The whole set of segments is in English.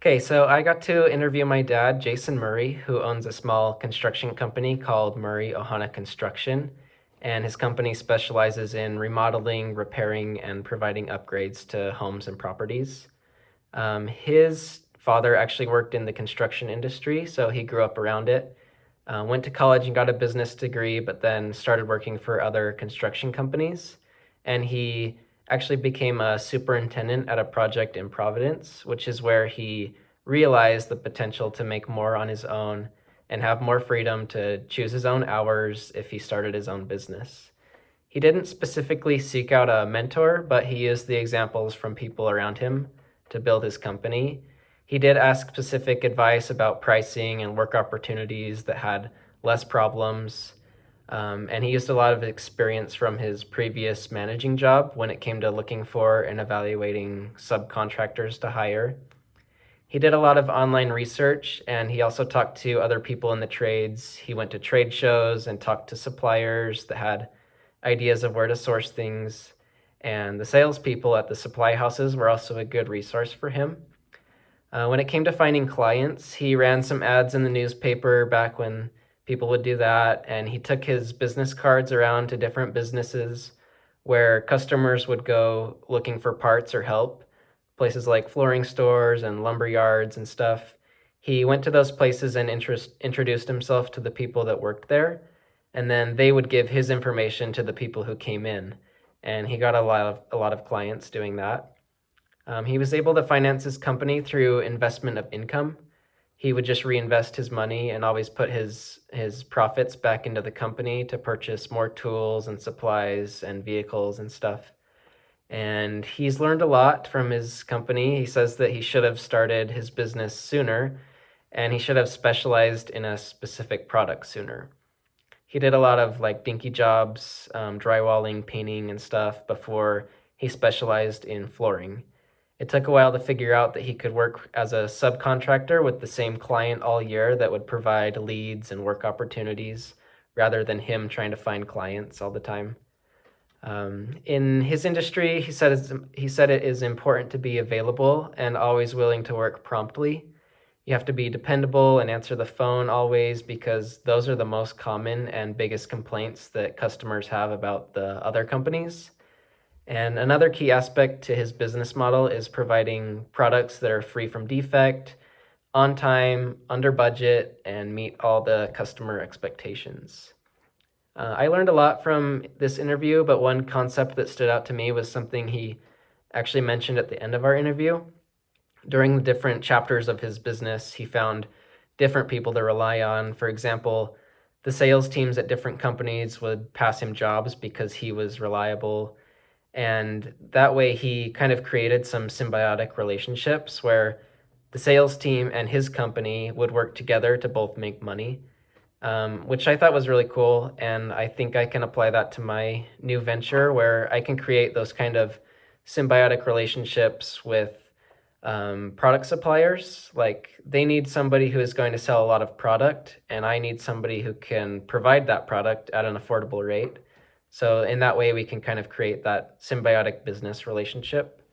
Okay, so I got to interview my dad, Jason Murray, who owns a small construction company called Murray Ohana Construction. And his company specializes in remodeling, repairing, and providing upgrades to homes and properties. His father actually worked in the construction industry, so he grew up around it. Went to college and got a business degree, but then started working for other construction companies. And he actually became a superintendent at a project in Providence, which is where he realized the potential to make more on his own and have more freedom to choose his own hours if he started his own business. He didn't specifically seek out a mentor, but he used the examples from people around him to build his company. He did ask specific advice about pricing and work opportunities that had less problems. And he used a lot of experience from his previous managing job when it came to looking for and evaluating subcontractors to hire. He did a lot of online research, and he also talked to other people in the trades. He went to trade shows and talked to suppliers that had ideas of where to source things. And the salespeople at the supply houses were also a good resource for him. When it came to finding clients, he ran some ads in the newspaper back when people would do that, and he took his business cards around to different businesses where customers would go looking for parts or help, places like flooring stores and lumber yards and stuff. He went to those places and introduced himself to the people that worked there, and then they would give his information to the people who came in, and he got a lot of clients doing that. He was able to finance his company through investment of income. He would just reinvest his money and always put his profits back into the company to purchase more tools and supplies and vehicles and stuff. And he's learned a lot from his company. He says that he should have started his business sooner, and he should have specialized in a specific product sooner. He did a lot of like dinky jobs, drywalling, painting, and stuff before he specialized in flooring. It took a while to figure out that he could work as a subcontractor with the same client all year that would provide leads and work opportunities rather than him trying to find clients all the time. In his industry, he said it is important to be available and always willing to work promptly. You have to be dependable and answer the phone always, because those are the most common and biggest complaints that customers have about the other companies. And another key aspect to his business model is providing products that are free from defect, on time, under budget, and meet all the customer expectations. I learned a lot from this interview, but one concept that stood out to me was something he actually mentioned at the end of our interview. During the different chapters of his business, he found different people to rely on. For example, the sales teams at different companies would pass him jobs because he was reliable. And that way he kind of created some symbiotic relationships where the sales team and his company would work together to both make money, which I thought was really cool. And I think I can apply that to my new venture where I can create those kind of symbiotic relationships with product suppliers. Like they need somebody who is going to sell a lot of product, and I need somebody who can provide that product at an affordable rate. So in that way, we can kind of create that symbiotic business relationship.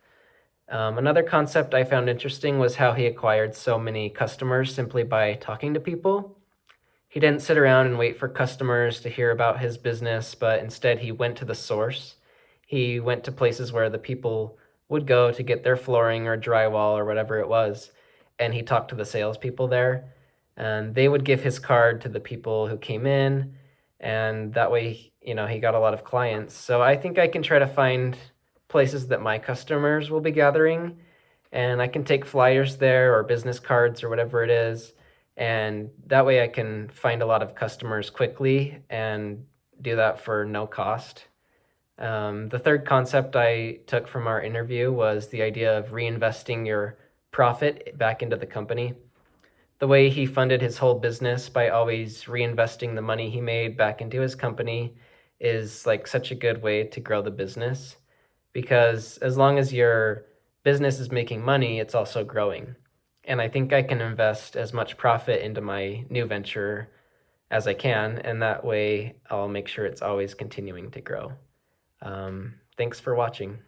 Another concept I found interesting was how he acquired so many customers simply by talking to people. He didn't sit around and wait for customers to hear about his business, but instead he went to the source. He went to places where the people would go to get their flooring or drywall or whatever it was, and he talked to the salespeople there, and they would give his card to the people who came in, and that way, he got a lot of clients. So I think I can try to find places that my customers will be gathering, and I can take flyers there or business cards or whatever it is, and that way I can find a lot of customers quickly and do that for no cost. The third concept I took from our interview was the idea of reinvesting your profit back into the company. The way he funded his whole business by always reinvesting the money he made back into his company is like such a good way to grow the business, because as long as your business is making money, it's also growing. And I think I can invest as much profit into my new venture as I can, and that way I'll make sure it's always continuing to grow. Thanks for watching.